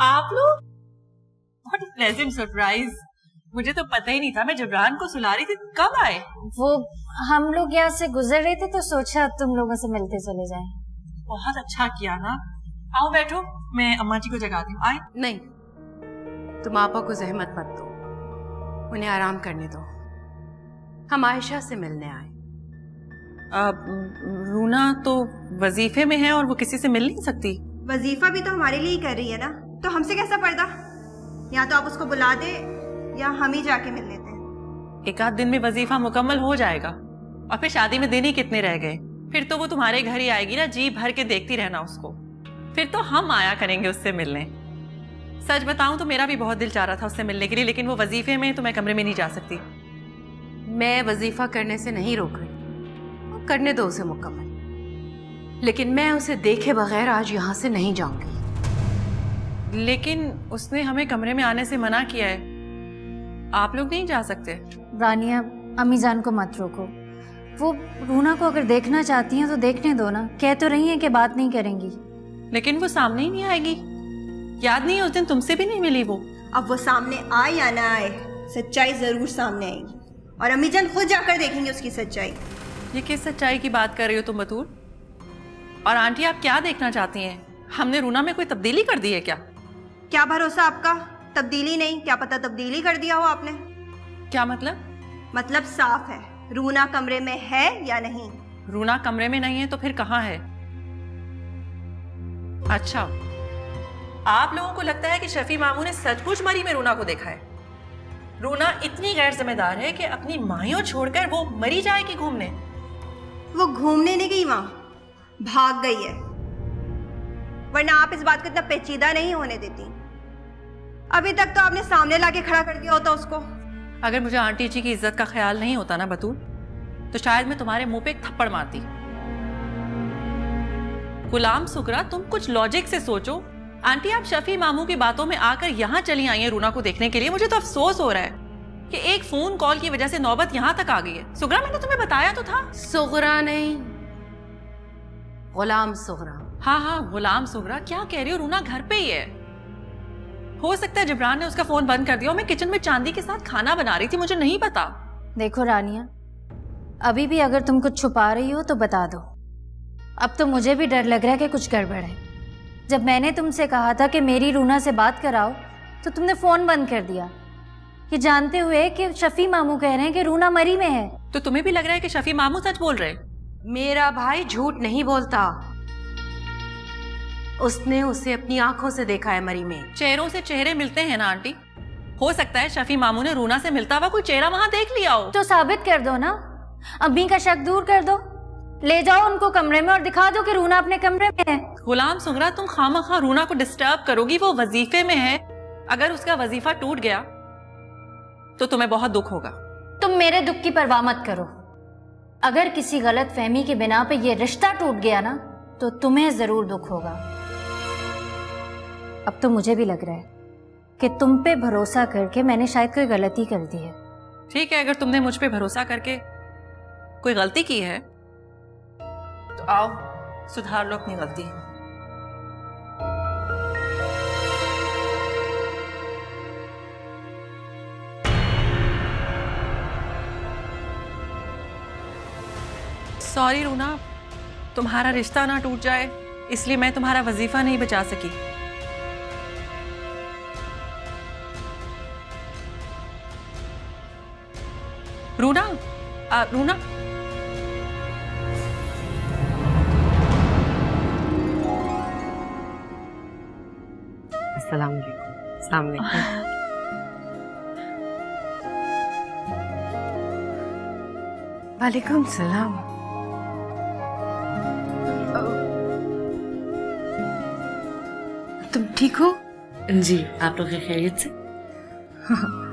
आप लोग? What a pleasant surprise. मुझे तो पता ही नहीं था। मैं जबरान को सुला रही थी, कब आए? वो हम लोग यहाँ से गुजर रहे थे तो सोचा तुम लोगों से मिलते चले जाएं। बहुत अच्छा किया ना। आओ बैठो, मैं अम्मा जी को जगाती हूँ। आए। नहीं, तुम आपा को जहमत मत दो, उन्हें आराम करने दो। हम आयशा से मिलने आए। रूना तो वजीफे में है और वो किसी से मिल नहीं सकती। वजीफा भी तो हमारे लिए ही कर रही है ना, तो हमसे कैसा पर्दा? या तो आप उसको बुला दे या हम ही जाके मिल लेते हैं। एक आध दिन में वजीफा मुकम्मल हो जाएगा और फिर शादी में दिन ही कितने रह गए। फिर तो वो तुम्हारे घर ही आएगी ना, जी भर के देखती रहना उसको। फिर तो हम आया करेंगे उससे मिलने। सच बताऊं तो मेरा भी बहुत दिल चाह रहा था उससे मिलने के लिए, लेकिन वो वजीफे में तो मैं कमरे में नहीं जा सकती। मैं वजीफा करने से नहीं रोक रही, करने दो उसे मुकम्मल, लेकिन मैं उसे देखे बगैर आज यहाँ से नहीं जाऊंगी। लेकिन उसने हमें कमरे में आने से मना किया है। आप लोग नहीं जा सकते? रानिया, अम्मी जान को मत रोको। वो रूना को अगर देखना चाहती हैं तो देखने दो ना। कह तो रही हैं कि बात नहीं करेंगी। लेकिन वो सामने ही नहीं आएगी। याद नहीं, उस दिन तुमसे भी नहीं मिली वो। अब वो सामने आए या ना आए, सच्चाई जरूर सामने आएगी और अम्मी जान खुद जाकर देखेंगे उसकी सच्चाई। ये किस सच्चाई की बात कर रही हो तुम बतूल? और आंटी, आप क्या देखना चाहती हैं? हमने रूना में कोई तब्दीली कर दी है क्या? क्या भरोसा आपका? तब्दीली नहीं, क्या पता तब्दीली कर दिया हो आपने। क्या मतलब? मतलब साफ है, रूना कमरे में है या नहीं। रूना कमरे में नहीं है तो फिर कहाँ है? अच्छा, आप लोगों को लगता है कि शफी मामू ने सचमुच मरी में रूना को देखा है? रूना इतनी गैर जिम्मेदार है कि अपनी माहियों छोड़कर वो मरी जाएगी घूमने। वो घूमने नहीं गई, वहां भाग गई है। वरना आप इस बात को इतना पेचीदा नहीं होने देती। अभी तक तो आपने सामने लाके खड़ा कर दिया होता उसको। अगर मुझे आंटी जी की इज्जत का ख्याल नहीं होता ना बतूल, तो शायद मैं तुम्हारे मुंह पे एक थप्पड़ मारती। गुलाम सुगरा, तुम कुछ लॉजिक से सोचो। आंटी, आप शफी मामू की बातों में आकर यहाँ चली आई हैं रूना को देखने के लिए। मुझे तो अफसोस हो रहा है कि एक फोन कॉल की वजह से नौबत यहाँ तक आ गई है। सुगरा, मैंने तुम्हें बताया तो था। सुगरा नहीं, गुलाम सुगरा। हाँ, गुलाम सुगरा। क्या कह रही हो? रूना घर पे ही है। हो सकता है जबरान ने उसका फोन बंद कर दिया। मैं किचन में चांदी के साथ खाना बना रही थी, मुझे नहीं पता। देखो रानिया, अभी भी अगर तुम कुछ छुपा रही हो तो बता दो। अब तो मुझे भी डर लग रहा है कि कुछ गड़बड़ है। जब मैंने तुमसे कहा था कि मेरी रूना से बात कराओ तो तुमने फोन बंद कर दिया, ये जानते हुए कि शफी मामू कह रहे हैं कि रूना मरी में है। तो तुम्हें भी लग रहा है कि शफी मामू सच बोल रहे? मेरा भाई झूठ नहीं बोलता, उसने उसे अपनी आंखों से देखा है मरी में। चेहरों से चेहरे मिलते हैं ना आंटी। हो सकता है शफी मामू ने रूना से मिलता हुआ कोई चेहरा वहां देख लिया हो। तो साबित कर दो ना, अम्मी का शक दूर कर दो। ले जाओ उनको कमरे में और दिखा दो कि रूना अपने कमरे में है। गुलाम सुगरा, तुम खामखा रूना को डिस्टर्ब करोगी। वो वजीफे में है। अगर उसका वजीफा टूट गया तो तुम्हें बहुत दुख होगा। तुम मेरे दुख की परवाह मत करो। अगर किसी गलत फहमी की बिना पे ये रिश्ता टूट गया ना तो तुम्हें जरूर दुख होगा। अब तो मुझे भी लग रहा है कि तुम पे भरोसा करके मैंने शायद कोई गलती कर दी है। ठीक है, अगर तुमने मुझ पे भरोसा करके कोई गलती की है तो आओ सुधार लो अपनी गलती। सॉरी रूना, तुम्हारा रिश्ता ना टूट जाए इसलिए मैं तुम्हारा वजीफा नहीं बचा सकी। रूना, रूना, अस्सलाम वालेकुम। अस्सलाम वालेकुम। वालेकुम सलाम। तुम ठीक हो? जी, आप लोग खैरियत से? हाँ।